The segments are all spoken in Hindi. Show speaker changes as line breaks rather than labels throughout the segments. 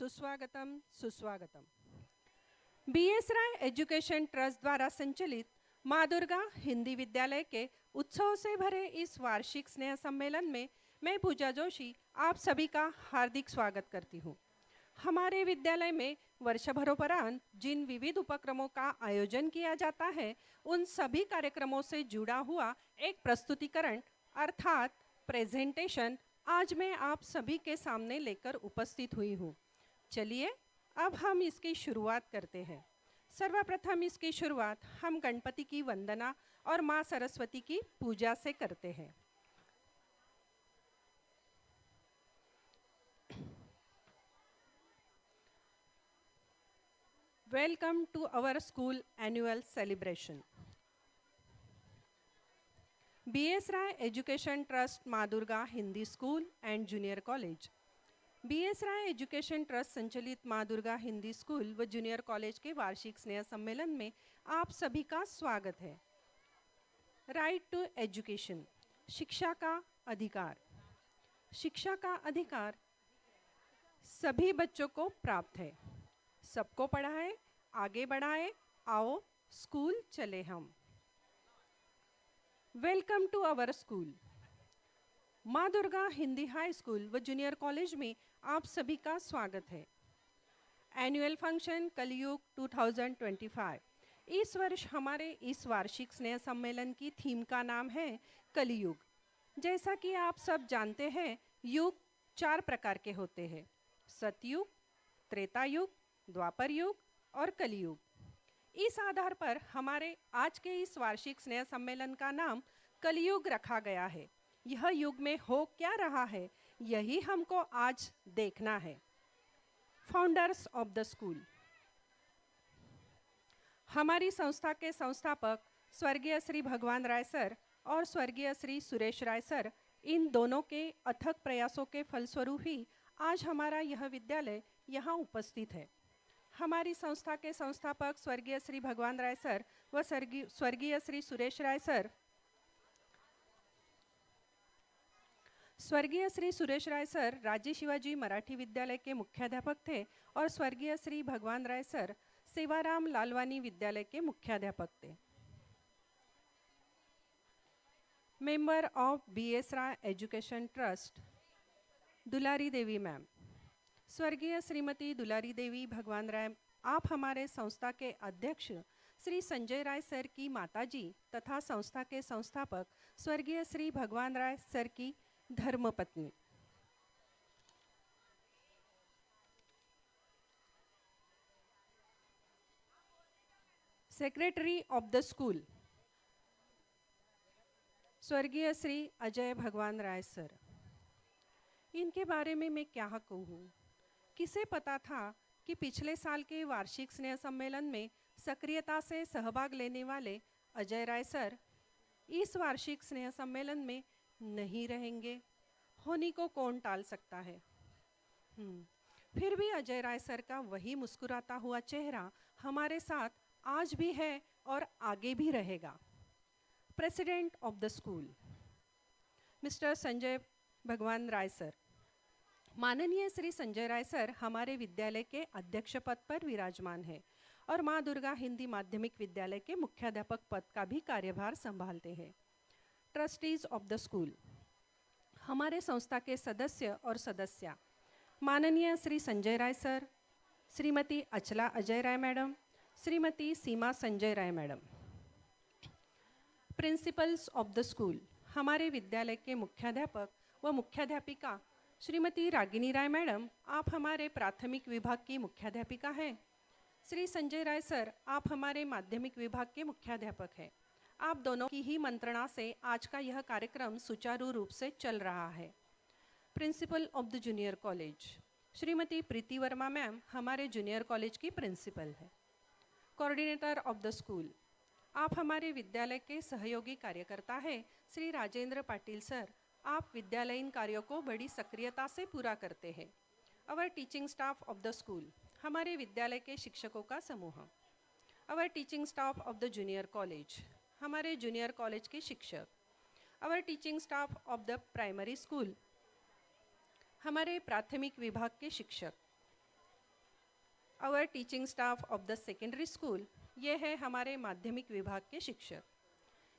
सुस्वागतम सुस्वागतम। बीएस राय एजुकेशन ट्रस्ट द्वारा संचालित माँ दुर्गा हिंदी विद्यालय के उत्सव से भरे इस वार्षिक स्नेह सम्मेलन में मैं पूजा जोशी आप सभी का हार्दिक स्वागत करती हूँ। हमारे विद्यालय में वर्षभरोपरांत जिन विविध उपक्रमों का आयोजन किया जाता है, उन सभी कार्यक्रमों से जुड़ा हुआ एक प्रस्तुतिकरण अर्थात प्रेजेंटेशन आज मैं आप सभी के सामने लेकर उपस्थित हुई हूँ। चलिए अब हम इसकी शुरुआत करते हैं। सर्वप्रथम इसकी शुरुआत हम गणपति की वंदना और माँ सरस्वती की पूजा से करते हैं। Welcome to our school annual celebration. BS Rai Education Trust माँ Durga Hindi school and junior college. BS Rai education trust संचालित माँ दुर्गा हिंदी स्कूल व जूनियर कॉलेज के वार्षिक स्नेह सम्मेलन में आप सभी का स्वागत है। राइट टू एजुकेशन, शिक्षा का अधिकार। शिक्षा का अधिकार सभी बच्चों को प्राप्त है। सबको पढ़ाए, आगे बढ़ाए, आओ स्कूल चले हम। Welcome to our school. माँ दुर्गा हिंदी हाई स्कूल व जूनियर कॉलेज में आप सभी का स्वागत है। एनुअल फंक्शन कलयुग 2025। इस वर्ष हमारे इस वार्षिक स्नेह सम्मेलन की थीम का नाम है कलयुग। जैसा कि आप सब जानते हैं, युग 4 प्रकार के होते हैं: सतयुग, त्रेता युग, द्वापर युग और कलयुग। इस आधार पर हमारे आज के इस वार्षिक स्नेह सम्मेलन का नाम कलयुग रखा गया है। यह युग में हो क्या रहा है, यही हमको आज देखना है। Founders of the school. हमारी संस्था के संस्थापक स्वर्गीय श्री भगवान राय सर और स्वर्गीय श्री सुरेश राय सर, इन दोनों के अथक प्रयासों के फलस्वरूप ही आज हमारा यह विद्यालय यहाँ उपस्थित है। हमारी संस्था के संस्थापक स्वर्गीय श्री भगवान राय सर व स्वर्गीय श्री सुरेश राय सर, स्वर्गीय श्री सुरेश राय सर राजे शिवाजी मराठी विद्यालय के मुख्याध्यापक थे और स्वर्गीय श्री भगवान राय सर सेवाराम लालवानी विद्यालय के मुख्याध्यापक थे। Member of BS Rai education trust Dulari Devi ma'am. स्वर्गीय श्रीमती दुलारी देवी भगवान राय, आप हमारे संस्था के अध्यक्ष श्री संजय राय सर की माताजी तथा संस्था के संस्थापक स्वर्गीय श्री भगवान राय सर की धर्मपत्नी। सेक्रेटरी ऑफ द स्कूल स्वर्गीय श्री अजय भगवान राय सर। इनके बारे में मैं क्या कहूँ, किसे पता था कि पिछले साल के वार्षिक स्नेह सम्मेलन में सक्रियता से सहभाग लेने वाले अजय राय सर इस वार्षिक स्नेह सम्मेलन में नहीं रहेंगे। होनी को कौन टाल सकता है। फिर भी अजय राय सर का वही मुस्कुराता हुआ चेहरा हमारे साथ आज भी है और आगे भी रहेगा। President of the school mister Sanjay भगवान राय सर। माननीय श्री संजय राय सर हमारे विद्यालय के अध्यक्ष पद पर विराजमान है और माँ दुर्गा हिंदी माध्यमिक विद्यालय के मुख्याध्यापक पद का भी कार्यभार संभालते हैं। ट्रस्टीज ऑफ द स्कूल, हमारे संस्था के सदस्य और सदस्या माननीय Shri Sanjay Rai sir, Shrimati Achala Ajay Rai madam, Shrimati Seema Sanjay Rai madam. Principals of the school, हमारे विद्यालय के मुख्याध्यापक व मुख्याध्यापिका श्रीमती रागिनी राय मैडम, आप हमारे प्राथमिक विभाग की मुख्याध्यापिका हैं। श्री संजय राय सर, आप हमारे माध्यमिक विभाग के मुख्याध्यापक हैं। आप दोनों की ही मंत्रणा से आज का यह कार्यक्रम सुचारू रूप से चल रहा है। Principle of the junior college Shrimati Preeti Verma ma'am हमारे जूनियर कॉलेज की प्रिंसिपल है। कोऑर्डिनेटर ऑफ द स्कूल, आप हमारे विद्यालय के सहयोगी कार्यकर्ता हैं श्री राजेंद्र पाटिल सर, आप विद्यालयीन कार्यों को बड़ी सक्रियता से पूरा करते हैं। Our teaching staff of the school, हमारे विद्यालय के शिक्षकों का समूह। Our teaching staff of the junior college, हमारे जूनियर कॉलेज के शिक्षक। Our teaching staff of the primary school, हमारे प्राथमिक विभाग के शिक्षक। Our teaching staff of the secondary school, ये है हमारे माध्यमिक विभाग के शिक्षक।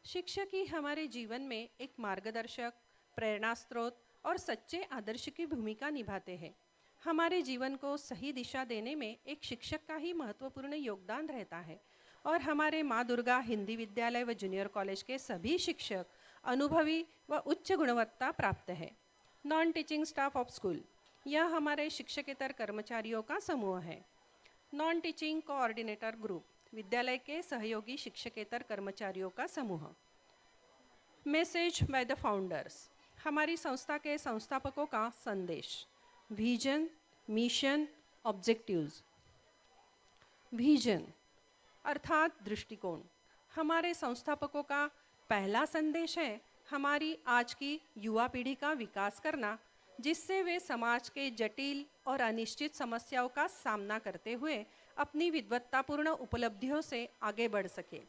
शिक्षक ही हमारे जीवन में एक मार्गदर्शक, प्रेरणा स्रोत और सच्चे आदर्श की भूमिका निभाते हैं। हमारे जीवन को सही दिशा देने में एक शिक्षक का ही महत्वपूर्ण योगदान रहता है और हमारे माँ दुर्गा हिंदी विद्यालय व जूनियर कॉलेज के सभी शिक्षक अनुभवी व उच्च गुणवत्ता प्राप्त है। Non teaching staff of school, यह हमारे शिक्षकेतर कर्मचारियों का समूह है। नॉन टीचिंग कोऑर्डिनेटर ग्रुप, विद्यालय के सहयोगी शिक्षकेतर कर्मचारियों का समूह। मैसेज बाय द फाउंडर्स, हमारी संस्था के संस्थापकों का संदेश। Vision, mission, objectives. विजन अर्थात दृष्टिकोण, हमारे संस्थापकों का पहला संदेश है हमारी आज की युवा पीढ़ी का विकास करना, जिससे वे समाज के जटिल और अनिश्चित समस्याओं का सामना करते हुए अपनी विद्वत्तापूर्ण उपलब्धियों से आगे बढ़ सके।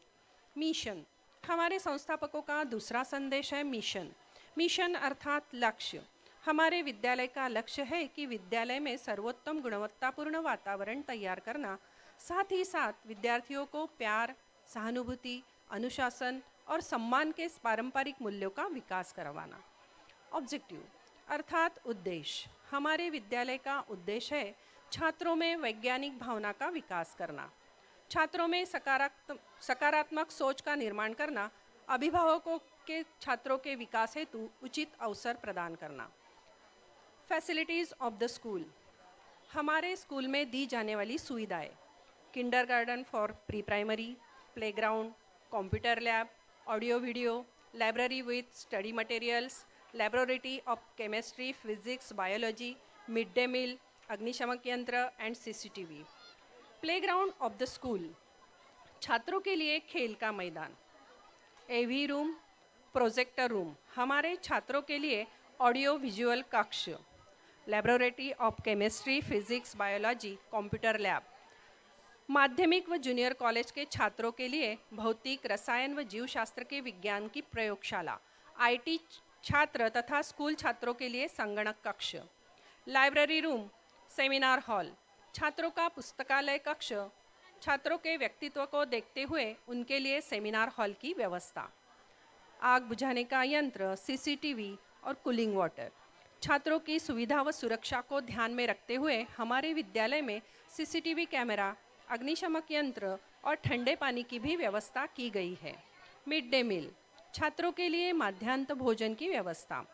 मिशन, हमारे संस्थापकों का दूसरा संदेश है मिशन। मिशन अर्थात लक्ष्य, हमारे विद्यालय का लक्ष्य है कि विद्यालय में सर्वोत्तम गुणवत्तापूर्ण वातावरण तैयार करना, साथ ही साथ विद्यार्थियों को प्यार, सहानुभूति, अनुशासन और सम्मान के पारंपरिक मूल्यों का विकास करवाना। ऑब्जेक्टिव अर्थात उद्देश्य, हमारे विद्यालय का उद्देश्य है छात्रों में वैज्ञानिक भावना का विकास करना, छात्रों में सकारात्मक सोच का निर्माण करना, अभिभावकों के छात्रों के विकास हेतु उचित अवसर प्रदान करना। फैसिलिटीज़ ऑफ द स्कूल, हमारे स्कूल में दी जाने वाली सुविधाएं। Kindergarten for pre primary, playground, computer lab, audio video, library with study materials, laboratory of chemistry, physics, biology, mid day meal, अग्निशमक यंत्र and CCTV. Playground of the school, छात्रों के लिए खेल का मैदान। एवी रूम, प्रोजेक्टर रूम, हमारे छात्रों के लिए ऑडियो विजुअल कक्ष। Laboratory of chemistry, physics, biology, computer lab. माध्यमिक व जूनियर कॉलेज के छात्रों के लिए भौतिक, रसायन व जीवशास्त्र के विज्ञान की प्रयोगशाला। आईटी छात्र तथा स्कूल छात्रों के लिए संगणक कक्ष। लाइब्रेरी रूम, सेमिनार हॉल, छात्रों का पुस्तकालय कक्ष, छात्रों के व्यक्तित्व को देखते हुए उनके लिए सेमिनार हॉल की व्यवस्था। आग बुझाने का यंत्र, सीसीटीवी और कूलिंग वाटर, छात्रों की सुविधा व सुरक्षा को ध्यान में रखते हुए हमारे विद्यालय में सीसीटीवी कैमरा, अग्निशमक यंत्र और ठंडे पानी की भी व्यवस्था की गई है। मिड डे मील, छात्रों के लिए मध्याह्न भोजन की व्यवस्था।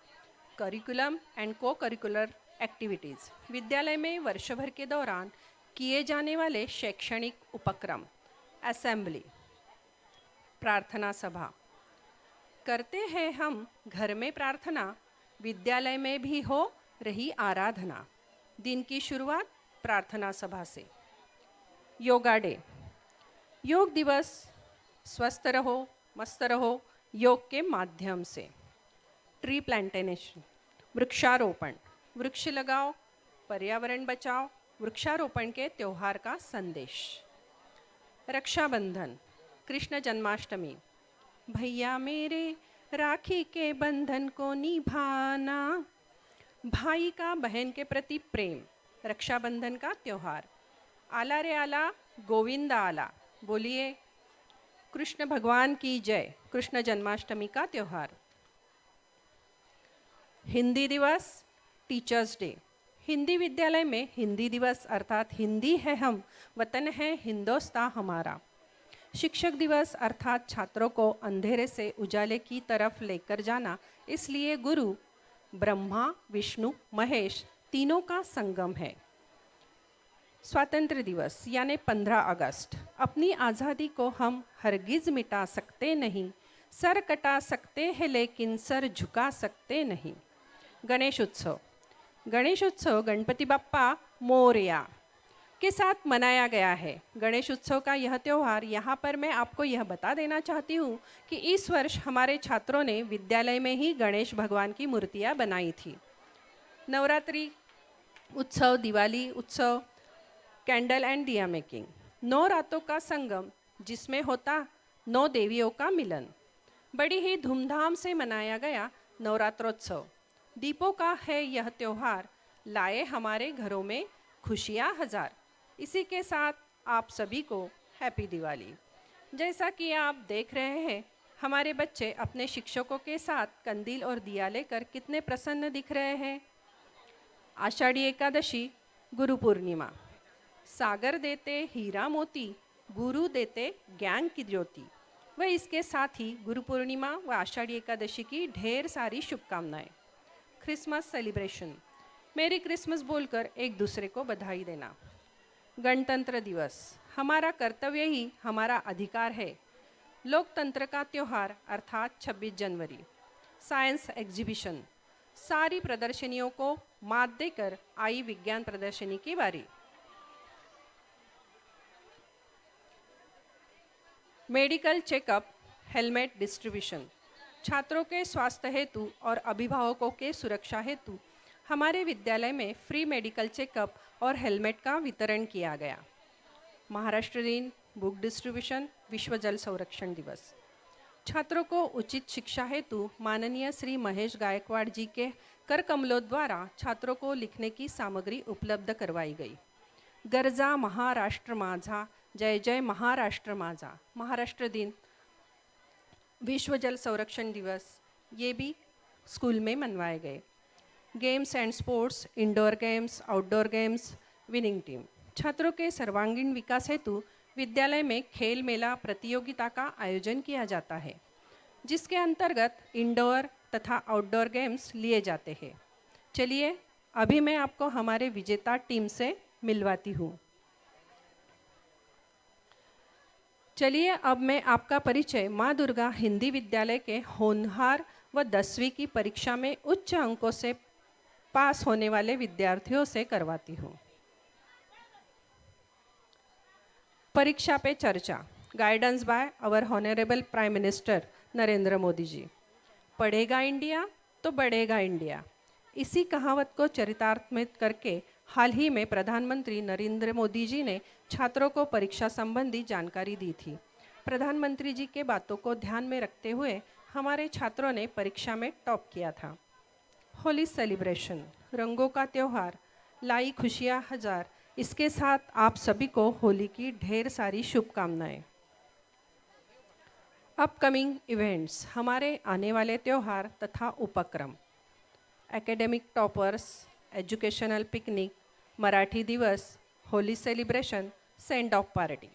करिकुलम एंड को करिकुलर एक्टिविटीज़, विद्यालय में वर्षभर के दौरान किए जाने वाले शैक्षणिक उपक्रम। असेंबली, प्रार्थना सभा, करते हैं हम घर में प्रार्थना, विद्यालय में भी हो रही आराधना। दिन की शुरुआत प्रार्थना सभा से। योगा डे, योग दिवस, स्वस्थ रहो, मस्त रहो योग के माध्यम से। ट्री प्लांटेशन, वृक्षारोपण, वृक्ष लगाओ, पर्यावरण बचाओ, वृक्षारोपण के त्यौहार का संदेश। रक्षाबंधन, कृष्ण जन्माष्टमी, भैया मेरे राखी के बंधन को निभाना, भाई का बहन के प्रति प्रेम, रक्षाबंधन का त्यौहार। आला रे आला, गोविंदा आला, बोलिए कृष्ण भगवान की जय, कृष्ण जन्माष्टमी का त्यौहार। हिंदी दिवस, टीचर्स डे, हिंदी विद्यालय में हिंदी दिवस अर्थात हिंदी है हम, वतन है हिंदोस्तां हमारा। शिक्षक दिवस अर्थात छात्रों को अंधेरे से उजाले की तरफ लेकर जाना, इसलिए गुरु ब्रह्मा, विष्णु, महेश तीनों का संगम है। स्वातंत्र्य दिवस यानी 15 अगस्त, अपनी आज़ादी को हम हरगिज मिटा सकते नहीं, सर कटा सकते हैं लेकिन सर झुका सकते नहीं। गणेश उत्सव, गणेश उत्सव गणपति बप्पा मोरया के साथ मनाया गया है। गणेश उत्सव का यह त्यौहार, यहाँ पर मैं आपको यह बता देना चाहती हूँ कि इस वर्ष हमारे छात्रों ने विद्यालय में ही गणेश भगवान की मूर्तियाँ बनाई थी। नवरात्रि उत्सव, दिवाली उत्सव, कैंडल एंड दिया मेकिंग, 9 रातों का संगम जिसमें होता 9 देवियों का मिलन। बड़ी ही धूमधाम से मनाया गया नवरात्रोत्सव। दीपों का है यह त्यौहार, लाए हमारे घरों में खुशियाँ हजार। इसी के साथ आप सभी को हैप्पी दिवाली। जैसा कि आप देख रहे हैं, हमारे बच्चे अपने शिक्षकों के साथ कंदील और दिया लेकर कितने प्रसन्न दिख रहे हैं। आषाढ़ी एकादशी, गुरु पूर्णिमा। सागर देते हीरा मोती, गुरु देते ज्ञान की ज्योति। वह इसके साथ ही गुरु पूर्णिमा व आषाढ़ी एकादशी की ढेर सारी शुभकामनाएं। Christmas celebration. मेरी क्रिसमस बोलकर एक दूसरे को बधाई देना। गणतंत्र दिवस। हमारा कर्तव्य ही हमारा अधिकार है। लोकतंत्र का त्यौहार अर्थात 26 जनवरी। Science exhibition. सारी प्रदर्शनियों को मात देकर आई विज्ञान प्रदर्शनी की बारी। Medical checkup, helmet distribution. छात्रों के स्वास्थ्य हेतु और अभिभावकों के सुरक्षा हेतु हमारे विद्यालय में फ्री मेडिकल चेकअप और हेलमेट का वितरण किया गया। महाराष्ट्र दिन, बुक डिस्ट्रीब्यूशन, विश्व जल संरक्षण दिवस। छात्रों को उचित शिक्षा हेतु माननीय श्री महेश गायकवाड़ जी के कर कमलों द्वारा छात्रों को लिखने की सामग्री उपलब्ध करवाई गई। गरजा महाराष्ट्र माझा, जय जय महाराष्ट्र माझा। महाराष्ट्र दिन, विश्व जल संरक्षण दिवस, ये भी स्कूल में मनवाए गए। Games and sports, indoor games, outdoor games, winning team. छात्रों के सर्वांगीण विकास हेतु विद्यालय में खेल मेला प्रतियोगिता का आयोजन किया जाता है, जिसके अंतर्गत इंडोर तथा आउटडोर गेम्स लिए जाते हैं। चलिए अभी मैं आपको हमारे विजेता टीम से मिलवाती हूँ। चलिए अब मैं आपका परिचय माँ दुर्गा हिंदी विद्यालय के होनहार व 10वीं की परीक्षा में उच्च अंकों से पास होने वाले विद्यार्थियों से करवाती हूँ। परीक्षा पे चर्चा, guidance by our honourable prime minister Narendra Modi ji. पढ़ेगा इंडिया तो बढ़ेगा इंडिया, इसी कहावत को चरितार्थ करके हाल ही में प्रधानमंत्री नरेंद्र मोदी जी ने छात्रों को परीक्षा संबंधी जानकारी दी थी। प्रधानमंत्री जी के बातों को ध्यान में रखते हुए हमारे छात्रों ने परीक्षा में टॉप किया था। होली सेलिब्रेशन, रंगों का त्यौहार, लाई खुशियाँ हजार। इसके साथ आप सभी को होली की ढेर सारी शुभकामनाएं। अपकमिंग इवेंट्स, हमारे आने वाले त्यौहार तथा उपक्रम। Academic toppers, educational picnic, Marathi दिवस, Holi celebration, send off party.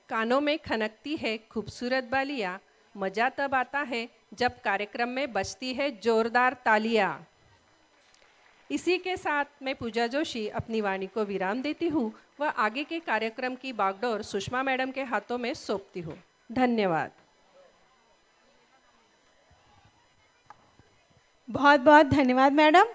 कानों में खनकती है खूबसूरत बालियाँ, मजा तब आता है जब कार्यक्रम में बजती है जोरदार तालियाँ। इसी के साथ मैं पूजा जोशी अपनी वाणी को विराम देती हूँ व आगे के कार्यक्रम की बागडोर सुषमा मैडम के हाथों में सौंपती हूँ। धन्यवाद।
बहुत बहुत धन्यवाद मैडम।